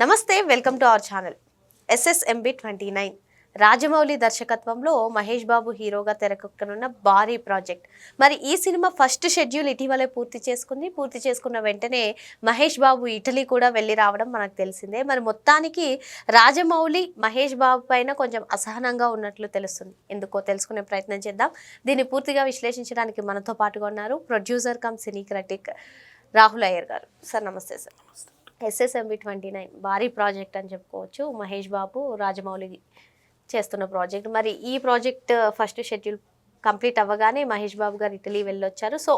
నమస్తే, welcome to our channel. SSMB29 Rajamouli దర్శకత్వంలో మహేష్ బాబు హీరోగా తెరకెక్కనున్న భారీ ప్రాజెక్ట్. మరి ఈ సినిమా ఫస్ట్ షెడ్యూల్ ఇటీవలే పూర్తి చేసుకున్న వెంటనే మహేష్ బాబు ఇటలీ కూడా వెళ్ళి రావడం మనకు తెలిసిందే. మరి మొత్తానికి రాజమౌళి మహేష్ బాబు పైన కొంచెం అసహనంగా ఉన్నట్లు తెలుస్తుంది. ఎందుకో తెలుసుకునే ప్రయత్నం చేద్దాం. దీన్ని పూర్తిగా విశ్లేషించడానికి మనతో పాటుగా ఉన్నారు ప్రొడ్యూసర్ కమ్ సినీ క్రిటిక్ రాహుల్ అయ్యర్ గారు. సార్ నమస్తే. సార్, SSMB29 భారీ ప్రాజెక్ట్ అని చెప్పుకోవచ్చు. మహేష్ బాబు రాజమౌళి చేస్తున్న ప్రాజెక్ట్. మరి ఈ ప్రాజెక్ట్ ఫస్ట్ షెడ్యూల్ కంప్లీట్ అవ్వగానే మహేష్ బాబు గారు ఇటలీ వెళ్ళొచ్చారు. సో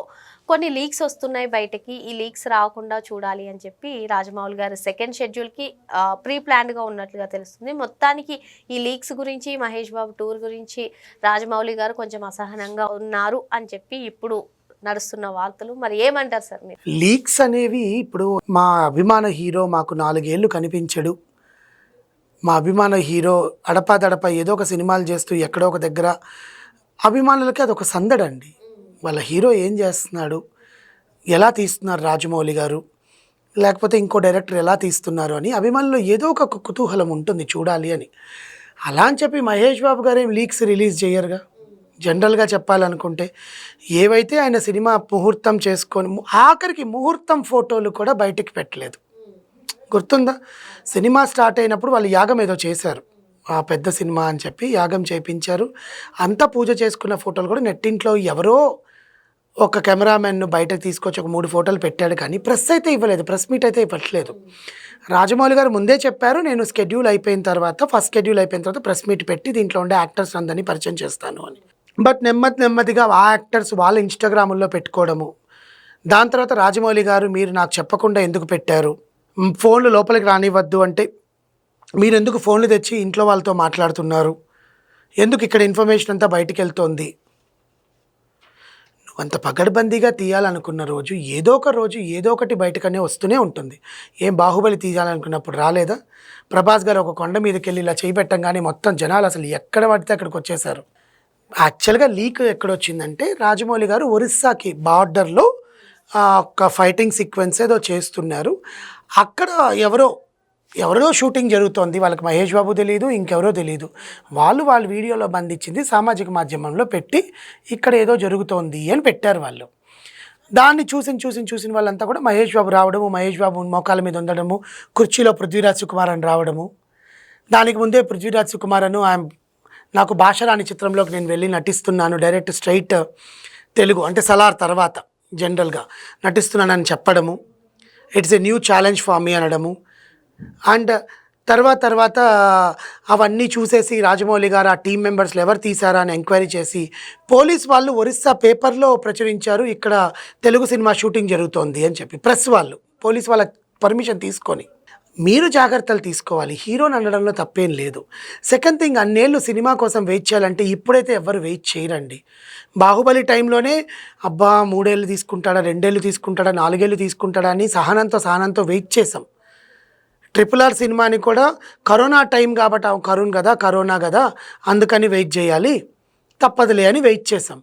కొన్ని లీక్స్ వస్తున్నాయి బయటకి. ఈ లీక్స్ రాకుండా చూడాలి అని చెప్పి రాజమౌళి గారు సెకండ్ షెడ్యూల్కి ప్రీ ప్లాన్డ్గా ఉన్నట్లుగా తెలుస్తుంది. మొత్తానికి ఈ లీక్స్ గురించి, మహేష్ బాబు టూర్ గురించి రాజమౌళి గారు కొంచెం అసహనంగా ఉన్నారు అని చెప్పి ఇప్పుడు నడుస్తున్న వార్తలు. మరి ఏమంటారు సార్ మీరు? లీక్స్ అనేవి ఇప్పుడు మా అభిమాన హీరో మాకు 4 ఏళ్ళు కనిపించడు, మా అభిమాన హీరో అడపాదడప ఏదో ఒక సినిమాలు చేస్తూ ఎక్కడో ఒక దగ్గర, అభిమానులకి అదొక సందడండి. వాళ్ళ హీరో ఏం చేస్తున్నాడు, ఎలా తీస్తున్నారు రాజమౌళి గారు, లేకపోతే ఇంకో డైరెక్టర్ ఎలా తీస్తున్నారు అని అభిమానుల్లో ఏదో ఒక కుతూహలం ఉంటుంది చూడాలి అని. అలా అని చెప్పి మహేష్ బాబు గారు ఏం లీక్స్ రిలీజ్ చేయరుగా. జనరల్గా చెప్పాలనుకుంటే ఏవైతే ఆయన సినిమా ముహూర్తం చేసుకొని ఆఖరికి ముహూర్తం ఫోటోలు కూడా బయటికి పెట్టలేదు. గుర్తుందా? సినిమా స్టార్ట్ అయినప్పుడు వాళ్ళు యాగం ఏదో చేశారు, ఆ పెద్ద సినిమా అని చెప్పి యాగం చేయించారు. అంతా పూజ చేసుకున్న ఫోటోలు కూడా నెట్టింట్లో ఎవరో ఒక కెమెరామెన్ను బయటకు తీసుకొచ్చి ఒక 3 ఫోటోలు పెట్టాడు, కానీ ప్రెస్ అయితే ఇవ్వలేదు, ప్రెస్ మీట్ అయితే ఇవ్వట్లేదు. రాజమౌళి గారు ముందే చెప్పారు, నేను స్కెడ్యూల్ అయిపోయిన తర్వాత, ఫస్ట్ షెడ్యూల్ అయిపోయిన తర్వాత ప్రెస్ మీట్ పెట్టి దీంట్లో ఉండే యాక్టర్స్ అందరినీ పరిచయం చేస్తాను అని. బట్ నెమ్మదిగా ఆ యాక్టర్స్ వాళ్ళ ఇన్స్టాగ్రాముల్లో పెట్టుకోవడము, దాని తర్వాత రాజమౌళి గారు మీరు నాకు చెప్పకుండా ఎందుకు పెట్టారు, ఫోన్లు లోపలికి రానివ్వద్దు అంటే మీరు ఎందుకు ఫోన్లు తెచ్చి ఇంట్లో వాళ్ళతో మాట్లాడుతున్నారు, ఎందుకు ఇక్కడ ఇన్ఫర్మేషన్ అంతా బయటికి వెళ్తోంది. నువ్వు అంత పగడ్బందీగా తీయాలనుకున్న రోజు ఏదో ఒకటి బయటకనే వస్తూనే ఉంటుంది. ఏం బాహుబలి తీయాలనుకున్నప్పుడు రాలేదా? ప్రభాస్ గారు ఒక కొండ మీదకి వెళ్ళి ఇలా చేయబెట్టంగానే మొత్తం జనాలు అసలు ఎక్కడ పడితే అక్కడికి వచ్చేసారు. యాక్చువల్గా లీక్ ఎక్కడొచ్చిందంటే రాజమౌళి గారు ఒరిస్సాకి బార్డర్లో ఒక ఫైటింగ్ సీక్వెన్స్ ఏదో చేస్తున్నారు. అక్కడ ఎవరో షూటింగ్ జరుగుతోంది, వాళ్ళకి మహేష్ బాబు తెలియదు, ఇంకెవరో తెలియదు. వాళ్ళు వీడియోలో బంధించింది సామాజిక మాధ్యమంలో పెట్టి ఇక్కడ ఏదో జరుగుతోంది అని పెట్టారు వాళ్ళు. దాన్ని చూసిన వాళ్ళంతా కూడా మహేష్ బాబు రావడము, మహేష్ బాబు మోకాల మీద ఉండడము, కుర్చీలో పృథ్వీరాజ్ సుకుమార్ అని రావడము. దానికి ముందే పృథ్వీరాజ్ సుకుమార్ అను నాకు భాషరాని చిత్రంలోకి నేను వెళ్ళి నటిస్తున్నాను, డైరెక్ట్ స్ట్రైట్ తెలుగు అంటే సలార్ తర్వాత జనరల్గా నటిస్తున్నానని చెప్పడము, it's a new challenge for me అనడము. అండ్ తర్వాత అవన్నీ చూసేసి రాజమౌళి గారు ఆ టీం మెంబర్స్లో ఎవరు తీశారా అని ఎంక్వైరీ చేసి పోలీస్ వాళ్ళు ఒరిస్సా పేపర్లో ప్రచురించారు ఇక్కడ తెలుగు సినిమా షూటింగ్ జరుగుతోంది అని చెప్పి. ప్రెస్ వాళ్ళు పోలీస్ వాళ్ళ పర్మిషన్ తీసుకొని మీరు జాగ్రత్తలు తీసుకోవాలి. హీరోని అనడంలో తప్పేం లేదు. సెకండ్ థింగ్, అన్నేళ్ళు సినిమా కోసం వెయిట్ చేయాలంటే ఇప్పుడైతే ఎవరు వెయిట్ చేయరండి. బాహుబలి టైంలోనే అబ్బా 3 ఏళ్ళు తీసుకుంటాడా, 2 ఏళ్ళు తీసుకుంటాడా, 4 ఏళ్ళు తీసుకుంటాడా అని సహనంతో వెయిట్ చేసాం. RRR సినిమాని కూడా కరోనా టైం కాబట్టి కరోనా కదా అందుకని వెయిట్ చేయాలి, తప్పదులే అని వెయిట్ చేసాం.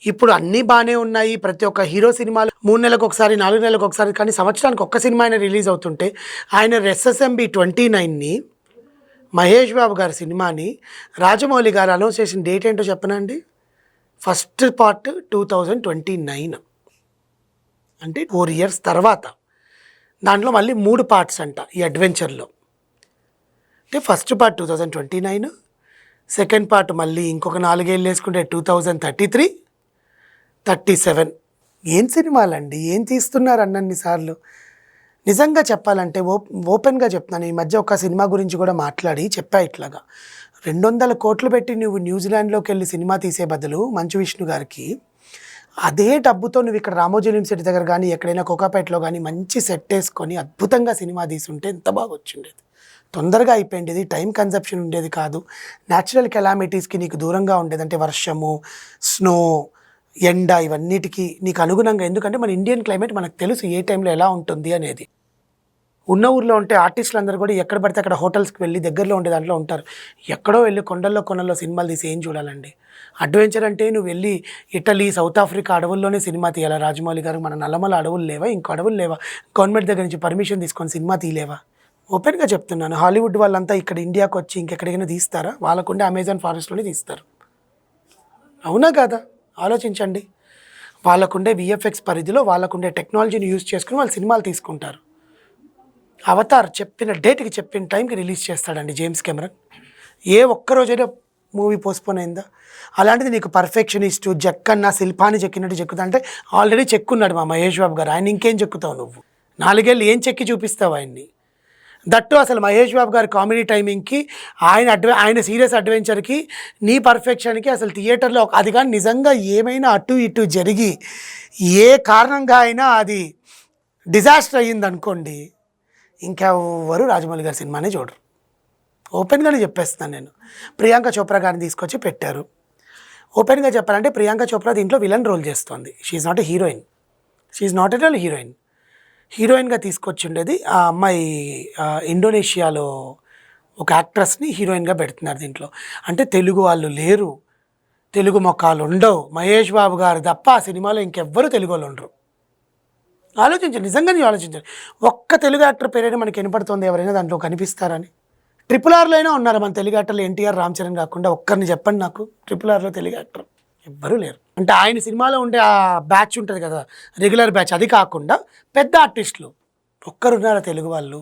ఇప్పుడు అన్నీ బాగానే ఉన్నాయి. ప్రతి ఒక్క హీరో సినిమాలు 3 నెలలకు ఒకసారి, 4 నెలలకు ఒకసారి, కానీ సంవత్సరానికి ఒక్క సినిమా అయినా రిలీజ్ అవుతుంటే ఆయన SSMB29ని మహేష్ బాబు గారి సినిమాని రాజమౌళి గారు అనౌన్స్ చేసిన డేట్ ఏంటో చెప్పనండి. ఫస్ట్ పార్ట్ 2029 అంటే 4 ఇయర్స్ తర్వాత. దాంట్లో మళ్ళీ 3 పార్ట్స్ అంట ఈ అడ్వెంచర్లో. అంటే ఫస్ట్ పార్ట్ 2029, సెకండ్ పార్ట్ మళ్ళీ ఇంకొక 4 ఏళ్ళు వేసుకుంటే 2033, 37. ఏం సినిమాలండి, ఏం తీస్తున్నారు అన్నన్నిసార్లు. నిజంగా చెప్పాలంటే ఓపెన్గా చెప్తున్నాను, ఈ మధ్య ఒక సినిమా గురించి కూడా మాట్లాడి చెప్పా ఇట్లాగా. 200 కోట్లు పెట్టి నువ్వు న్యూజిలాండ్లోకి వెళ్ళి సినిమా తీసే బదులు మంచు విష్ణు గారికి అదే డబ్బుతో నువ్వు ఇక్కడ రామోజీ యూనివర్సిటీ దగ్గర కానీ ఎక్కడైనా కోకాపేటలో కానీ మంచి సెట్ వేసుకొని అద్భుతంగా సినిమా తీసుంటే ఎంత బాగా వచ్చిండేది. తొందరగా అయిపోయిండేది, టైం కన్సప్షన్ ఉండేది కాదు, న్యాచురల్ కెలామిటీస్కి నీకు దూరంగా ఉండేది. అంటే వర్షము, స్నో, ఎండ, ఇవన్నిటికీ నీకు అనుగుణంగా. ఎందుకంటే మన ఇండియన్ క్లైమేట్ మనకు తెలుసు ఏ టైంలో ఎలా ఉంటుంది అనేది. ఉన్న ఊర్లో ఉంటే ఆర్టిస్టులు అందరూ కూడా ఎక్కడ పడితే అక్కడ హోటల్స్కి వెళ్ళి దగ్గరలో ఉండే దాంట్లో ఉంటారు. ఎక్కడో వెళ్ళి కొనల్లో సినిమాలు తీసి ఏం చూడాలండి. అడ్వెంచర్ అంటే నువ్వు వెళ్ళి ఇటలీ, సౌత్ ఆఫ్రికా అడవుల్లోనే సినిమా తీయాలా రాజమౌళి గారు? మన నల్లమల అడవులు లేవా, ఇంకో అడవులు లేవా? గవర్నమెంట్ దగ్గర నుంచి పర్మిషన్ తీసుకొని సినిమా తీయలేవా? ఓపెన్గా చెప్తున్నాను, హాలీవుడ్ వాళ్ళంతా ఇక్కడ ఇండియాకి వచ్చి ఇంకెక్కడికైనా తీస్తారా? వాళ్ళకుండే అమెజాన్ ఫారెస్ట్లోనే తీస్తారు. అవునా కాదా? ఆలోచించండి. వాళ్ళకుండే విఎఫ్ఎక్స్ పరిధిలో వాళ్ళకుండే టెక్నాలజీని యూజ్ చేసుకుని వాళ్ళు సినిమాలు తీసుకుంటారు. అవతార్ చెప్పిన డేట్కి చెప్పిన టైంకి రిలీజ్ చేస్తాడండి జేమ్స్ కెమెరన్. ఏ ఒక్కరోజైనా మూవీ పోస్ట్పోన్ అయిందా? అలాంటిది నీకు పర్ఫెక్షనిస్టు జక్కన్న శిల్పాన్ని చెక్కినట్టు చెక్కుతా అంటే ఆల్రెడీ చెక్కున్నాడు మా మహేష్ బాబు గారు. ఆయన ఇంకేం చెక్కుతావు నువ్వు? 4 ఏళ్ళు ఏం చెక్కి చూపిస్తావు ఆయన్ని? దట్టు అసలు మహేష్ బాబు గారి కామెడీ టైమింగ్కి ఆయన సీరియస్ అడ్వెంచర్కి నీ పర్ఫెక్షన్కి అసలు థియేటర్లో అది కానీ నిజంగా ఏమైనా అటు ఇటు జరిగి ఏ కారణంగా అయినా అది డిజాస్టర్ అయ్యింది అనుకోండి, ఇంకెవ్వరు రాజమౌళి గారి సినిమానే చూడరు. ఓపెన్గానే చెప్పేస్తున్నాను నేను. ప్రియాంక చోప్రా గారిని తీసుకొచ్చి పెట్టారు. ఓపెన్గా చెప్పాలంటే ప్రియాంక చోప్రా దీంట్లో విలన్ రోల్ చేస్తుంది. She's not a heroine, she's not at all heroine. హీరోయిన్గా తీసుకొచ్చి ఉండేది ఆ అమ్మాయి ఇండోనేషియాలో ఒక యాక్ట్రెస్ని హీరోయిన్గా పెడుతున్నారు దీంట్లో. అంటే తెలుగు వాళ్ళు లేరు, తెలుగు మొక్కలు ఉండవు, మహేష్ బాబు గారు తప్ప ఆ సినిమాలో ఇంకెవ్వరు తెలుగు వాళ్ళు ఉండరు. ఆలోచించండి, నిజంగానే ఆలోచించండి. ఒక్క తెలుగు యాక్టర్ పేరైనా మనకి వినపడుతుంది ఎవరైనా దాంట్లో కనిపిస్తారని? RRRలో అయినా ఉన్నారు మన తెలుగు యాక్టర్లు, ఎన్టీఆర్, రామ్ చరణ్ కాకుండా ఒక్కరిని చెప్పండి నాకు RRRలో తెలుగు యాక్టర్. ఎవ్వరూ లేరు. అంటే ఆయన సినిమాలో ఉండే ఆ బ్యాచ్ ఉంటుంది కదా, రెగ్యులర్ బ్యాచ్, అది కాకుండా పెద్ద ఆర్టిస్టులు ఒక్కరున్నారా తెలుగు వాళ్ళు?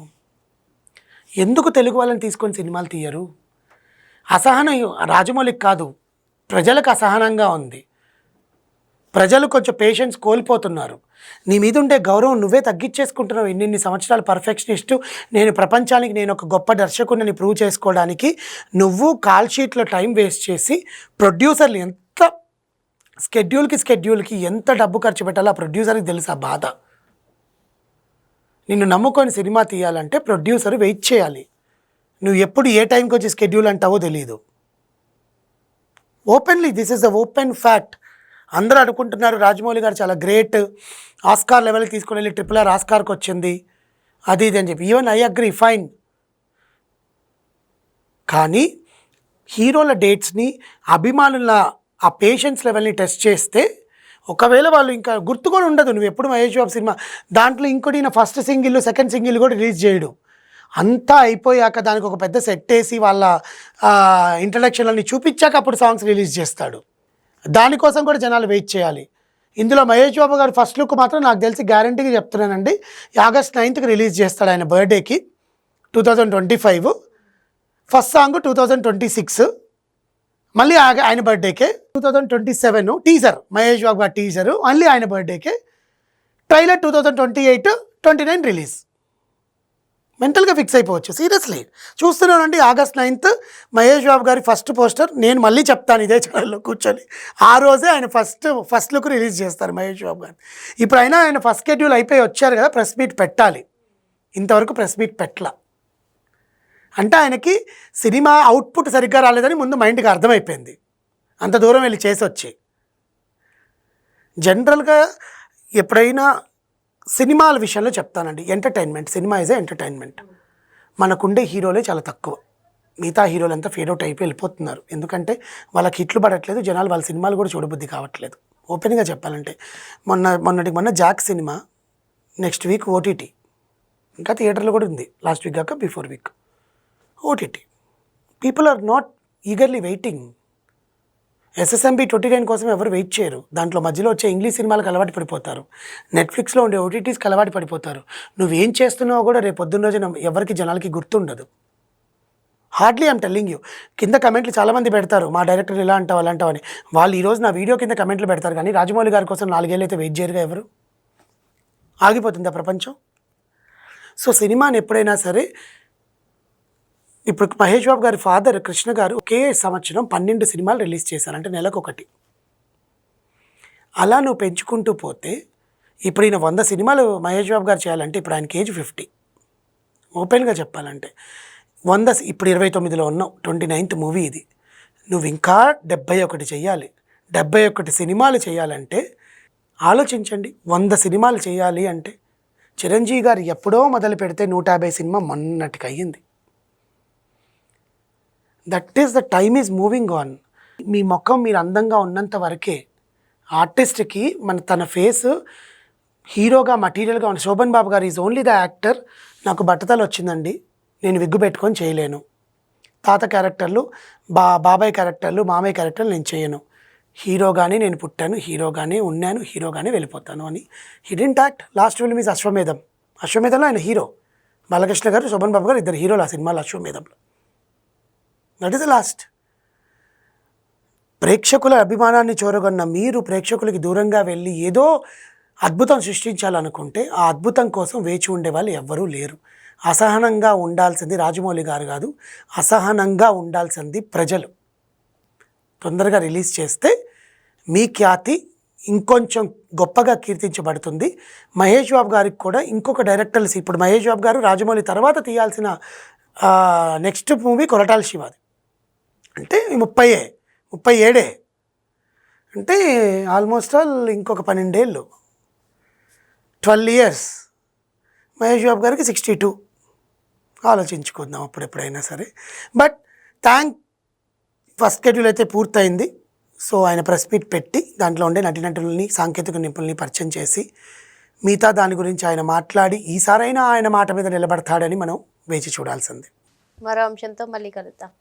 ఎందుకు తెలుగు వాళ్ళని తీసుకొని సినిమాలు తీయరు? అసహనం రాజమౌళికి కాదు, ప్రజలకు అసహనంగా ఉంది. ప్రజలు కొంచెం పేషెన్స్ కోల్పోతున్నారు. నీ మీద ఉండే గౌరవం నువ్వే తగ్గించేసుకుంటున్నావు. ఎన్ని సంవత్సరాలు పర్ఫెక్షనిస్టు, నేను ప్రపంచానికి నేను ఒక గొప్ప దర్శకుడిని ప్రూవ్ చేసుకోవడానికి నువ్వు కాల్ షీట్లో టైం వేస్ట్ చేసి ప్రొడ్యూసర్లు ఎంత స్కెడ్యూల్కి ఎంత డబ్బు ఖర్చు పెట్టాలో ఆ ప్రొడ్యూసర్కి తెలుసు ఆ బాధ. నిన్ను నమ్ముకొని సినిమా తీయాలంటే ప్రొడ్యూసర్ వెయిట్ చేయాలి. నువ్వు ఎప్పుడు ఏ టైంకి వచ్చి స్కెడ్యూల్ అంటావో తెలియదు. Openly this is the open fact. అందరూ అనుకుంటున్నారు రాజమౌళి గారు చాలా గ్రేట్, ఆస్కార్ లెవెల్కి తీసుకుని వెళ్ళి RRR ఆస్కార్కి వచ్చింది అది ఇది అని చెప్పి. Even I agree, fine. కానీ హీరోల డేట్స్ని, అభిమానుల ఆ పేషెన్స్ లెవెల్ని టెస్ట్ చేస్తే ఒకవేళ వాళ్ళు ఇంకా గుర్తు కూడా ఉండదు. నువ్వు ఎప్పుడు మహేష్ బాబు సినిమా దాంట్లో ఇంకోటి ఈయన ఫస్ట్ సింగిల్ సెకండ్ సింగిల్ కూడా రిలీజ్ చేయడు. అంతా అయిపోయాక దానికి ఒక పెద్ద సెట్ వేసి వాళ్ళ ఇంట్రడక్షన్లని చూపించాక అప్పుడు సాంగ్స్ రిలీజ్ చేస్తాడు. దానికోసం కూడా జనాలు వెయిట్ చేయాలి. ఇందులో మహేష్ బాబు గారు ఫస్ట్ లుక్ మాత్రం నాకు తెలిసి గ్యారంటీగా చెప్తున్నానండి, ఆగస్ట్ 9th రిలీజ్ చేస్తాడు ఆయన బర్త్డేకి 2025. ఫస్ట్ సాంగ్ 2026, మళ్ళీ ఆయన బర్త్డేకే 2027 టీజర్, మహేష్ బాబు గారు టీజరు మళ్ళీ ఆయన బర్త్డేకే. Trailer 2028, 29 release. మెంటల్గా ఫిక్స్ అయిపోవచ్చు. సీరియస్లీ చూస్తున్నానండి. ఆగస్ట్ 9th మహేష్ బాబు గారి ఫస్ట్ పోస్టర్ నేను మళ్ళీ చెప్తాను ఇదే ఛానల్లో కూర్చొని. ఆ రోజే ఆయన ఫస్ట్ లుక్ రిలీజ్ చేస్తారు మహేష్ బాబు గారు. ఇప్పుడు అయినా ఆయన ఫస్ట్ షెడ్యూల్ అయిపోయి వచ్చారు కదా, ప్రెస్ మీట్ పెట్టాలి. ఇంతవరకు ప్రెస్ మీట్ పెట్టలా అంటే ఆయనకి సినిమా అవుట్పుట్ సరిగ్గా రాలేదని ముందు మైండ్కి అర్థమైపోయింది, అంత దూరం వెళ్ళి చేసి వచ్చి. జనరల్గా ఎప్పుడైనా సినిమాల విషయంలో చెప్తానండి, ఎంటర్టైన్మెంట్, సినిమా ఈజ్ ఎంటర్టైన్మెంట్. మనకుండే హీరోలే చాలా తక్కువ, మిగతా హీరోలు అంతా ఫేడ్ అవుట్ అయిపోయి వెళ్ళిపోతున్నారు. ఎందుకంటే వాళ్ళకి హిట్లు పడట్లేదు, జనాలు వాళ్ళ సినిమాలు కూడా చూడబుద్ధి కావట్లేదు. ఓపెన్గా చెప్పాలంటే మొన్న Jack cinema next week OTT, ఇంకా థియేటర్లో కూడా ఉంది, లాస్ట్ వీక్ కాక before week OTT. People are not eagerly waiting. SSMB 29 కోసం ఎవరు వెయిట్ చేయరు. దాంట్లో మధ్యలో వచ్చే ఇంగ్లీష్ సినిమాలకు అలవాటు పడిపోతారు, నెట్ఫ్లిక్స్లో ఉండే OTTస్కి అలవాటు పడిపోతారు. నువ్వేం చేస్తున్నావో కూడా రేపు పొద్దున్న రోజున ఎవరికి జనాలకి గుర్తుండదు. Hardly I'm telling you. కింద కమెంట్లు చాలామంది పెడతారు, మా డైరెక్టర్ ఇలా అంటావు అలా అంటావు అని. వాళ్ళు ఈరోజు నా వీడియో కింద కమెంట్లు పెడతారు, కానీ రాజమౌళి గారి కోసం 4 ఏళ్ళు అయితే వెయిట్ చేయరుగా ఎవరు. ఆగిపోతుందా ప్రపంచం? సో సినిమాని ఎప్పుడైనా సరే, ఇప్పుడు మహేష్ బాబు గారి ఫాదర్ కృష్ణ గారు ఒకే సంవత్సరం 12 సినిమాలు రిలీజ్ చేశారు, అంటే నెలకొకటి. అలా నువ్వు పెంచుకుంటూ పోతే ఇప్పుడు ఈయన 100 సినిమాలు మహేష్ బాబు గారు చేయాలంటే ఇప్పుడు ఆయనకి ఏజ్ 50. ఓపెన్గా చెప్పాలంటే 100, ఇప్పుడు 29లో ఉన్నావు, 29th మూవీ ఇది. నువ్వు ఇంకా 71 చేయాలి. 71 సినిమాలు చేయాలంటే ఆలోచించండి, 100 సినిమాలు చేయాలి అంటే చిరంజీవి గారు ఎప్పుడో మొదలు పెడితే 150 సినిమా మొన్నటికి అయ్యింది. That is the time is moving on. మీ ముఖం మీరు అందంగా ఉన్నంత వరకే ఆర్టిస్ట్కి తన ఫేస్ హీరోగా మటీరియల్గా ఉన్న. శోభన్ బాబు గారు ఈజ్ ఓన్లీ ద యాక్టర్. నాకు బట్టతలు వచ్చిందండి, నేను విగ్గు పెట్టుకొని చేయలేను, తాత క్యారెక్టర్లు, బాబాయ్ క్యారెక్టర్లు, మామయ్య క్యారెక్టర్లు నేను చేయను, హీరోగానే నేను పుట్టాను, హీరోగానే ఉన్నాను, హీరోగానే వెళ్ళిపోతాను అని hidden act. Last film is Ashwamedham. అశ్వమేధంలో ఆయన హీరో, బాలకృష్ణ గారు, శోభన్ బాబు గారు ఇద్దరు హీరోలు ఆ సినిమాలో అశ్వమేధంలో. That is the last. ప్రేక్షకుల అభిమానాన్ని చూరగొన్న మీరు ప్రేక్షకులకి దూరంగా వెళ్ళి ఏదో అద్భుతం సృష్టించాలనుకుంటే ఆ అద్భుతం కోసం వేచి ఉండే వాళ్ళు ఎవ్వరూ లేరు. అసహనంగా ఉండాల్సింది రాజమౌళి గారు కాదు, అసహనంగా ఉండాల్సింది ప్రజలు. తొందరగా రిలీజ్ చేస్తే మీ ఖ్యాతి ఇంకొంచెం గొప్పగా కీర్తించబడుతుంది. మహేష్ బాబు గారికి కూడా ఇంకొక డైరెక్టర్స్, ఇప్పుడు మహేష్ బాబు గారు రాజమౌళి తర్వాత తీయాల్సిన నెక్స్ట్ మూవీ కొరటాల శివాది. అంటే 37 అంటే ఆల్మోస్ట్ ఆల్ ఇంకొక 12 ఏళ్ళు, 12 years. మహేష్ బాబు గారికి 62. ఆలోచించుకుందాం అప్పుడెప్పుడైనా సరే. బట్ ఫస్ట్ షెడ్యూల్ అయితే పూర్తయింది. సో ఆయన ప్రెస్ మీట్ పెట్టి దాంట్లో ఉండే నటీనటులని, సాంకేతిక నిపుణుల్ని పరిచయం చేసి మిగతా దాని గురించి ఆయన మాట్లాడి ఈసారైనా ఆయన మాట మీద నిలబడతాడని మనం వేచి చూడాల్సింది. మరో అంశంతో మళ్ళీ కలుద్దాం.